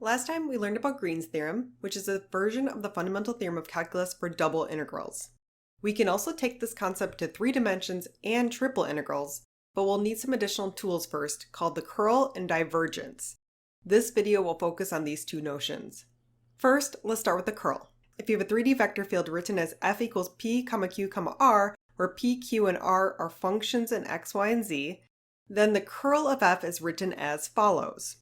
Last time we learned about Green's theorem, which is a version of the fundamental theorem of calculus for double integrals. We can also take this concept to 3 dimensions and triple integrals, but we'll need some additional tools first called the curl and divergence. This video will focus on these 2 notions. First, let's start with the curl. If you have a 3D vector field written as f equals p, q, r, where p, q, and r are functions in x, y, and z, then the curl of f is written as follows.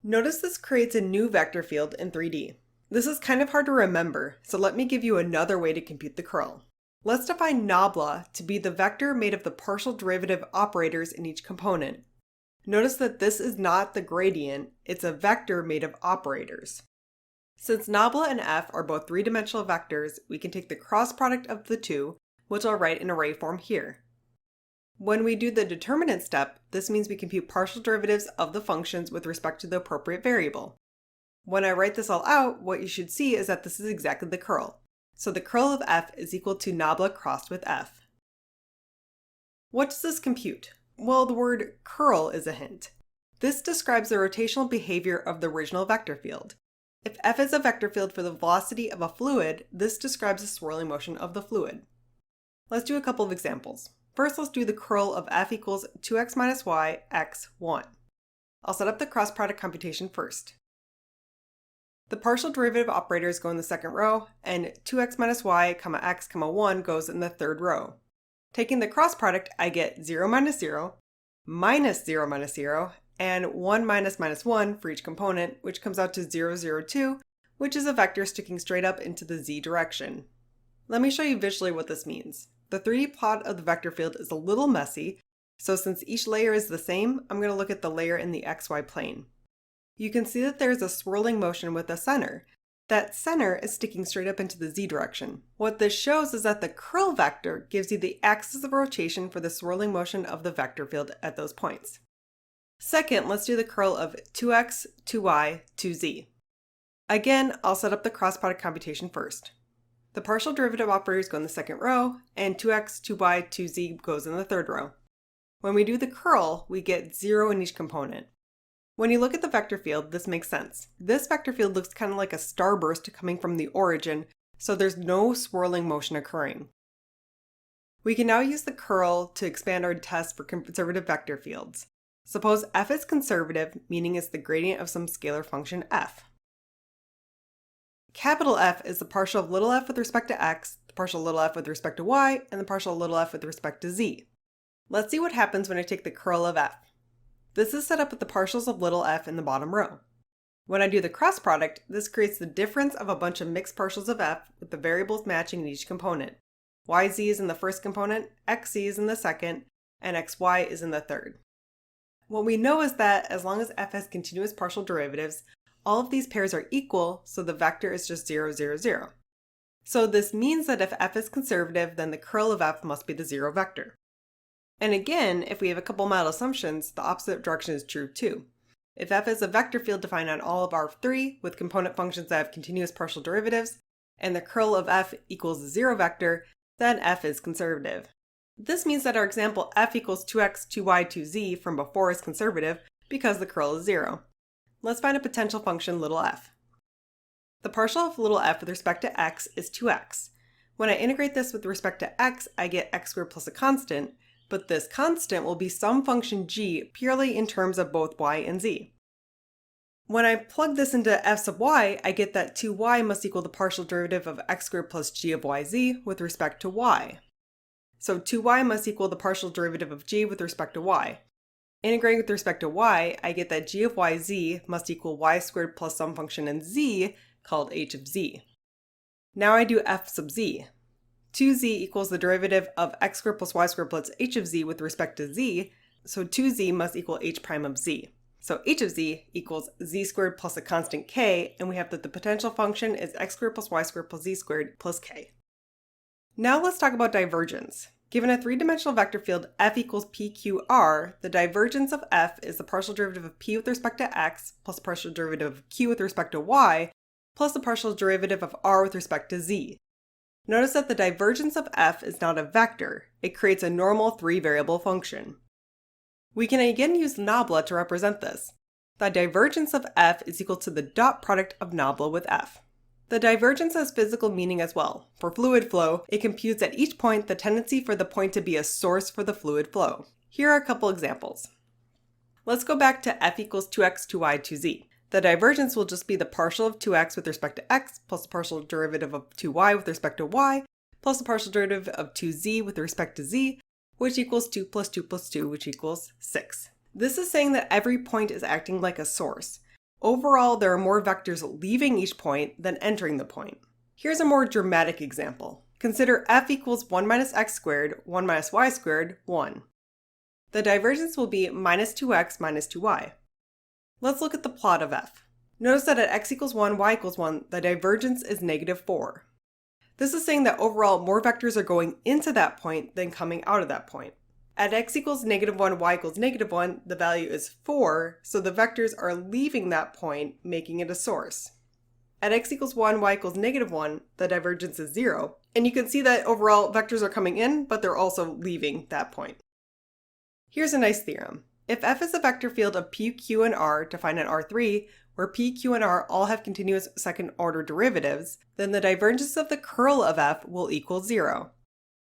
Notice this creates a new vector field in 3D. This is kind of hard to remember, so let me give you another way to compute the curl. Let's define nabla to be the vector made of the partial derivative operators in each component. Notice that this is not the gradient, it's a vector made of operators. Since nabla and f are both 3-dimensional vectors, we can take the cross product of the two, which I'll write in array form here. When we do the determinant step, this means we compute partial derivatives of the functions with respect to the appropriate variable. When I write this all out, what you should see is that this is exactly the curl. So the curl of f is equal to nabla crossed with f. What does this compute? Well, the word curl is a hint. This describes the rotational behavior of the original vector field. If f is a vector field for the velocity of a fluid, this describes the swirling motion of the fluid. Let's do a couple of examples. First, let's do the curl of f equals 2x minus y, x, 1. I'll set up the cross product computation first. The partial derivative operators go in the second row, and 2x minus y, x, 1 goes in the third row. Taking the cross product, I get 0 minus 0, minus 0 minus 0, and 1 minus minus 1 for each component, which comes out to 0, 0, 2, which is a vector sticking straight up into the z direction. Let me show you visually what this means. The 3D plot of the vector field is a little messy, so since each layer is the same, I'm going to look at the layer in the xy plane. You can see that there's a swirling motion with a center. That center is sticking straight up into the z direction. What this shows is that the curl vector gives you the axis of rotation for the swirling motion of the vector field at those points. Second, let's do the curl of 2x, 2y, 2z. Again, I'll set up the cross product computation first. The partial derivative operators go in the second row, and 2x, 2y, 2z goes in the third row. When we do the curl, we get 0 in each component. When you look at the vector field, this makes sense. This vector field looks kind of like a starburst coming from the origin, so there's no swirling motion occurring. We can now use the curl to expand our test for conservative vector fields. Suppose f is conservative, meaning it's the gradient of some scalar function f. Capital F is the partial of little f with respect to x, the partial of little f with respect to y, and the partial of little f with respect to z. Let's see what happens when I take the curl of f. This is set up with the partials of little f in the bottom row. When I do the cross product, this creates the difference of a bunch of mixed partials of f with the variables matching in each component. yz is in the first component, xz is in the second, and xy is in the third. What we know is that as long as f has continuous partial derivatives, all of these pairs are equal, so the vector is just 0, 0, 0. So this means that if f is conservative, then the curl of f must be the 0 vector. And again, if we have a couple mild assumptions, the opposite direction is true too. If f is a vector field defined on all of R3 with component functions that have continuous partial derivatives, and the curl of f equals the 0 vector, then f is conservative. This means that our example f equals 2x, 2y, 2z from before is conservative because the curl is 0. Let's find a potential function little f. The partial of little f with respect to x is 2x. When I integrate this with respect to x, I get x squared plus a constant, but this constant will be some function g purely in terms of both y and z. When I plug this into f sub y, I get that 2y must equal the partial derivative of x squared plus g of yz with respect to y. So 2y must equal the partial derivative of g with respect to y. Integrating with respect to y, I get that g of yz must equal y squared plus some function in z called h of z. Now I do f sub z. 2z equals the derivative of x squared plus y squared plus h of z with respect to z, so 2z must equal h prime of z. So h of z equals z squared plus a constant k, and we have that the potential function is x squared plus y squared plus z squared plus k. Now let's talk about divergence. Given a 3-dimensional vector field f equals pqr, the divergence of f is the partial derivative of p with respect to x plus the partial derivative of q with respect to y plus the partial derivative of r with respect to z. Notice that the divergence of f is not a vector, it creates a normal 3-variable function. We can again use nabla to represent this. The divergence of F is equal to the dot product of nabla with F. The divergence has physical meaning as well. For fluid flow, it computes at each point the tendency for the point to be a source for the fluid flow. Here are a couple examples. Let's go back to F equals 2x, 2y, 2z. The divergence will just be the partial of 2x with respect to x plus the partial derivative of 2y with respect to y plus the partial derivative of 2z with respect to z, which equals 2 plus 2 plus 2, which equals 6. This is saying that every point is acting like a source. Overall, there are more vectors leaving each point than entering the point. Here's a more dramatic example. Consider f equals 1 minus x squared, 1 minus y squared, 1. The divergence will be minus 2x minus 2y. Let's look at the plot of f. Notice that at x equals 1, y equals 1, the divergence is negative 4. This is saying that overall more vectors are going into that point than coming out of that point. At x equals negative 1, y equals negative 1, the value is 4, so the vectors are leaving that point, making it a source. At x equals 1, y equals negative 1, the divergence is 0, and you can see that overall vectors are coming in, but they're also leaving that point. Here's a nice theorem. If f is a vector field of p, q, and r defined in R3, where p, q, and r all have continuous second-order derivatives, then the divergence of the curl of f will equal 0.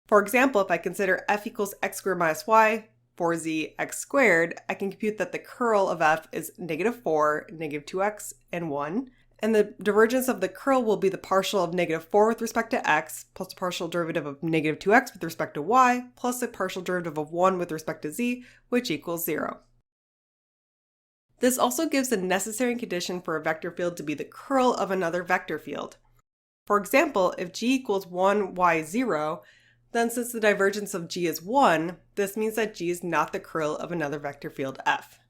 For example, if I consider f equals x squared minus y, 4z x squared, I can compute that the curl of f is negative 4, negative 2x, and 1, and the divergence of the curl will be the partial of negative 4 with respect to x, plus the partial derivative of negative 2x with respect to y, plus the partial derivative of 1 with respect to z, which equals 0. This also gives the necessary condition for a vector field to be the curl of another vector field. For example, if g equals 1, y 0, then since the divergence of g is 1, this means that g is not the curl of another vector field f.